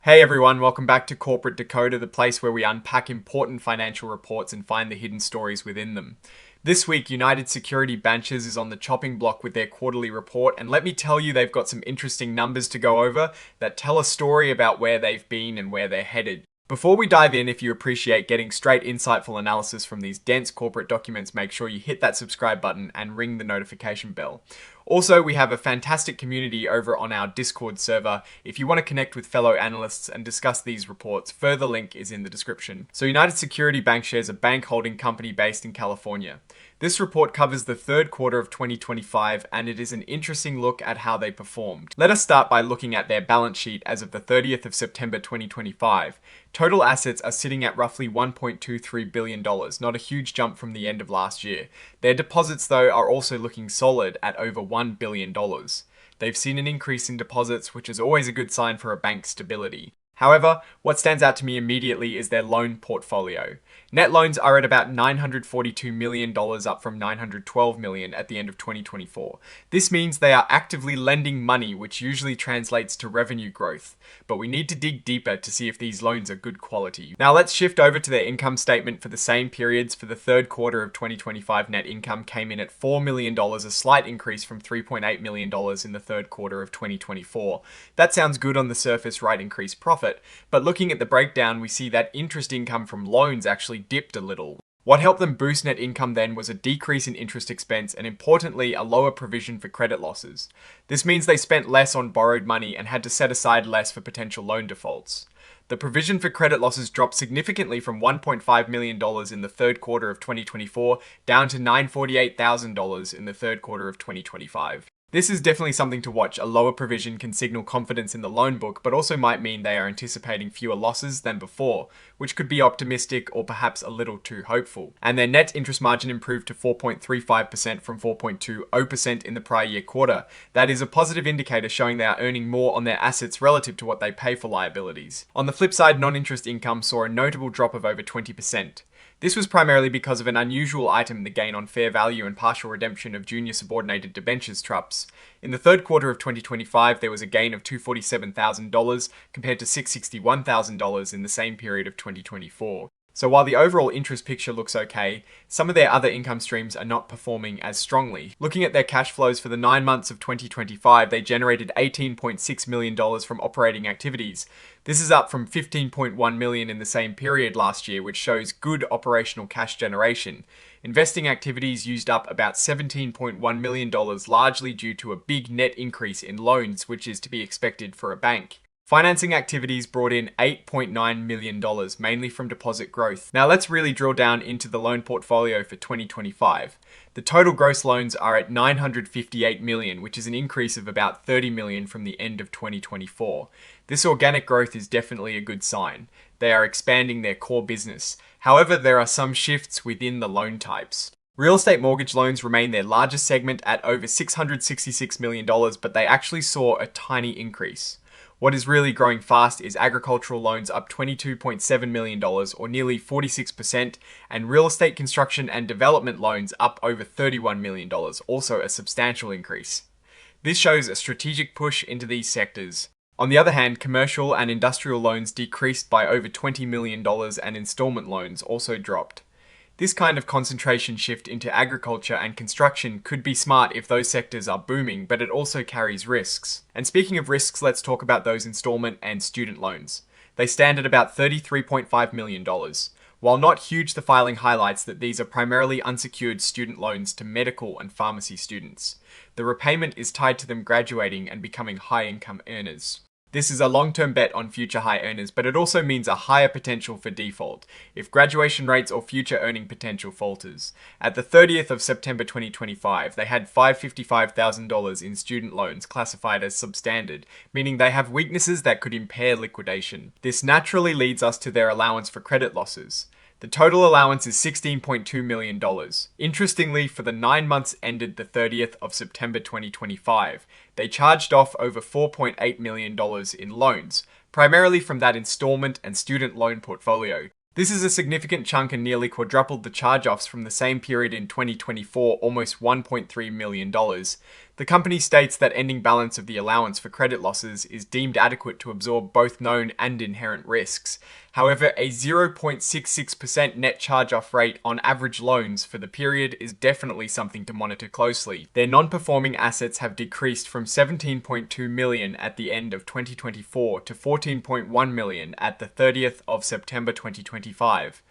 Hey everyone, welcome back to Corporate Decoder, the place where we unpack important financial reports and find the hidden stories within them. This week, United Security Bankers is on the chopping block with their quarterly report, and let me tell you, they've got some interesting numbers to go over that tell a story about where they've been and where they're headed. Before we dive in, if you appreciate getting straight, insightful analysis from these dense corporate documents, make sure you hit that subscribe button and ring the notification bell. Also, we have a fantastic community over on our Discord server. If you want to connect with fellow analysts and discuss these reports, further link is in the description. So United Security Bankshares, a bank holding company based in California. This report covers the third quarter of 2025, and it is an interesting look at how they performed. Let us start by looking at their balance sheet as of the 30th of September 2025. Total assets are sitting at roughly $1.23 billion, not a huge jump from the end of last year. Their deposits, though, are also looking solid at over $1 billion. They've seen an increase in deposits, which is always a good sign for a bank's stability. However, what stands out to me immediately is their loan portfolio. Net loans are at about $942 million, up from $912 million at the end of 2024. This means they are actively lending money, which usually translates to revenue growth. But we need to dig deeper to see if these loans are good quality. Now let's shift over to their income statement for the same periods. For the third quarter of 2025, net income came in at $4 million, a slight increase from $3.8 million in the third quarter of 2024. That sounds good on the surface, right? Increased profit. But looking at the breakdown, we see that interest income from loans actually dipped a little. What helped them boost net income then was a decrease in interest expense and, importantly, a lower provision for credit losses. This means they spent less on borrowed money and had to set aside less for potential loan defaults. The provision for credit losses dropped significantly from $1.5 million in the third quarter of 2024 down to $948,000 in the third quarter of 2025. This is definitely something to watch. A lower provision can signal confidence in the loan book, but also might mean they are anticipating fewer losses than before, which could be optimistic or perhaps a little too hopeful. And their net interest margin improved to 4.35% from 4.20% in the prior year quarter. That is a positive indicator showing they are earning more on their assets relative to what they pay for liabilities. On the flip side, non-interest income saw a notable drop of over 20%. This was primarily because of an unusual item, the gain on fair value and partial redemption of junior subordinated debentures TRUPS. In the third quarter of 2025, there was a gain of $247,000 compared to $661,000 in the same period of 2024. So while the overall interest picture looks okay, some of their other income streams are not performing as strongly. Looking at their cash flows for the 9 months of 2025, they generated $18.6 million from operating activities. This is up from $15.1 million in the same period last year, which shows good operational cash generation. Investing activities used up about $17.1 million, largely due to a big net increase in loans, which is to be expected for a bank. Financing activities brought in $8.9 million, mainly from deposit growth. Now let's really drill down into the loan portfolio for 2025. The total gross loans are at $958 million, which is an increase of about $30 million from the end of 2024. This organic growth is definitely a good sign. They are expanding their core business. However, there are some shifts within the loan types. Real estate mortgage loans remain their largest segment at over $666 million, but they actually saw a tiny increase. What is really growing fast is agricultural loans, up $22.7 million or nearly 46%, and real estate construction and development loans up over $31 million, also a substantial increase. This shows a strategic push into these sectors. On the other hand, commercial and industrial loans decreased by over $20 million and installment loans also dropped. This kind of concentration shift into agriculture and construction could be smart if those sectors are booming, but it also carries risks. And speaking of risks, let's talk about those installment and student loans. They stand at about $33.5 million. While not huge, the filing highlights that these are primarily unsecured student loans to medical and pharmacy students. The repayment is tied to them graduating and becoming high-income earners. This is a long-term bet on future high earners, but it also means a higher potential for default if graduation rates or future earning potential falters. At the 30th of September 2025, they had $555,000 in student loans classified as substandard, meaning they have weaknesses that could impair liquidation. This naturally leads us to their allowance for credit losses. The total allowance is $16.2 million. Interestingly, for the 9 months ended the 30th of September 2025, they charged off over $4.8 million in loans, primarily from that installment and student loan portfolio. This is a significant chunk and nearly quadrupled the charge-offs from the same period in 2024, almost $1.3 million. The company states that ending balance of the allowance for credit losses is deemed adequate to absorb both known and inherent risks. However, a 0.66% net charge-off rate on average loans for the period is definitely something to monitor closely. Their non-performing assets have decreased from 17.2 million at the end of 2024 to 14.1 million at the 30th of September 2025.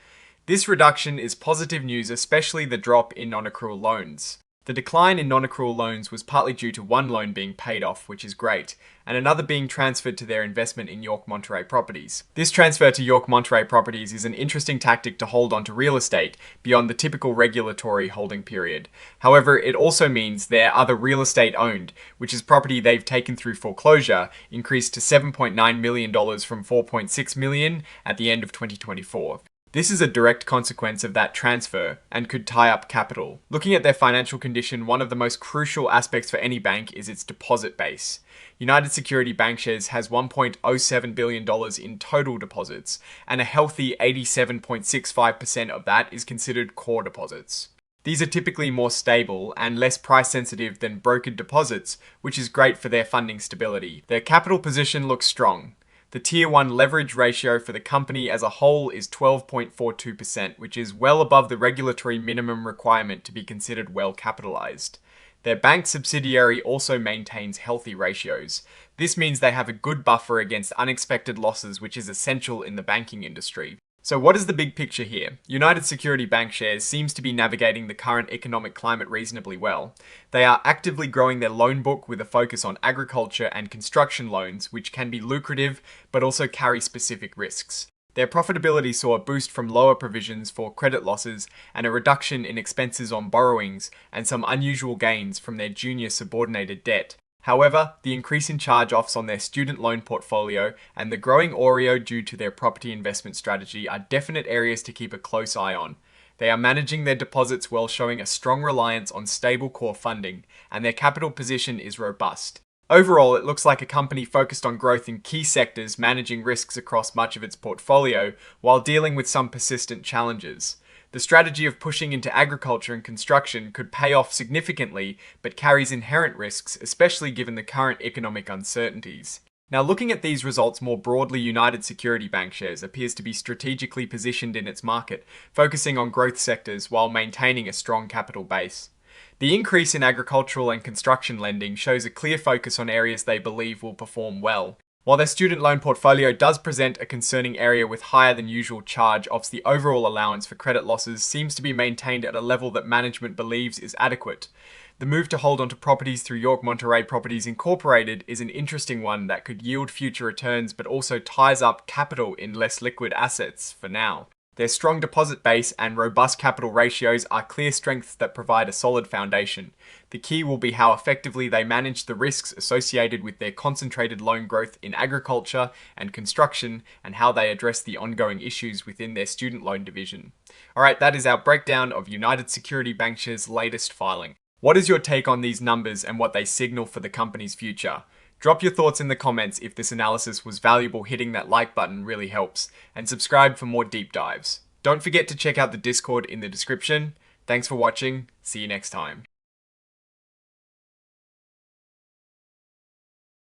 This reduction is positive news, especially the drop in non-accrual loans. The decline in non-accrual loans was partly due to one loan being paid off, which is great, and another being transferred to their investment in York Monterey Properties. This transfer to York Monterey Properties is an interesting tactic to hold onto real estate beyond the typical regulatory holding period. However, it also means their other real estate owned, which is property they've taken through foreclosure, increased to $7.9 million from $4.6 million at the end of 2024. This is a direct consequence of that transfer and could tie up capital. Looking at their financial condition, one of the most crucial aspects for any bank is its deposit base. United Security Bankshares has $1.07 billion in total deposits, and a healthy 87.65% of that is considered core deposits. These are typically more stable and less price sensitive than brokered deposits, which is great for their funding stability. Their capital position looks strong. The Tier 1 leverage ratio for the company as a whole is 12.42%, which is well above the regulatory minimum requirement to be considered well capitalized. Their bank subsidiary also maintains healthy ratios. This means they have a good buffer against unexpected losses, which is essential in the banking industry. So what is the big picture here? United Security Bankshares seems to be navigating the current economic climate reasonably well. They are actively growing their loan book with a focus on agriculture and construction loans, which can be lucrative but also carry specific risks. Their profitability saw a boost from lower provisions for credit losses and a reduction in expenses on borrowings and some unusual gains from their junior subordinated debt. However, the increase in charge-offs on their student loan portfolio and the growing OREO due to their property investment strategy are definite areas to keep a close eye on. They are managing their deposits while showing a strong reliance on stable core funding, and their capital position is robust. Overall, it looks like a company focused on growth in key sectors, managing risks across much of its portfolio, while dealing with some persistent challenges. The strategy of pushing into agriculture and construction could pay off significantly, but carries inherent risks, especially given the current economic uncertainties. Now, looking at these results more broadly, United Security Bankshares appears to be strategically positioned in its market, focusing on growth sectors while maintaining a strong capital base. The increase in agricultural and construction lending shows a clear focus on areas they believe will perform well. While their student loan portfolio does present a concerning area with higher than usual charge-offs, the overall allowance for credit losses seems to be maintained at a level that management believes is adequate. The move to hold onto properties through York Monterey Properties Incorporated is an interesting one that could yield future returns but also ties up capital in less liquid assets for now. Their strong deposit base and robust capital ratios are clear strengths that provide a solid foundation. The key will be how effectively they manage the risks associated with their concentrated loan growth in agriculture and construction, and how they address the ongoing issues within their student loan division. Alright, that is our breakdown of United Security Bankshares' latest filing. What is your take on these numbers and what they signal for the company's future? Drop your thoughts in the comments. If this analysis was valuable, hitting that like button really helps, and subscribe for more deep dives. Don't forget to check out the Discord in the description. Thanks for watching. See you next time.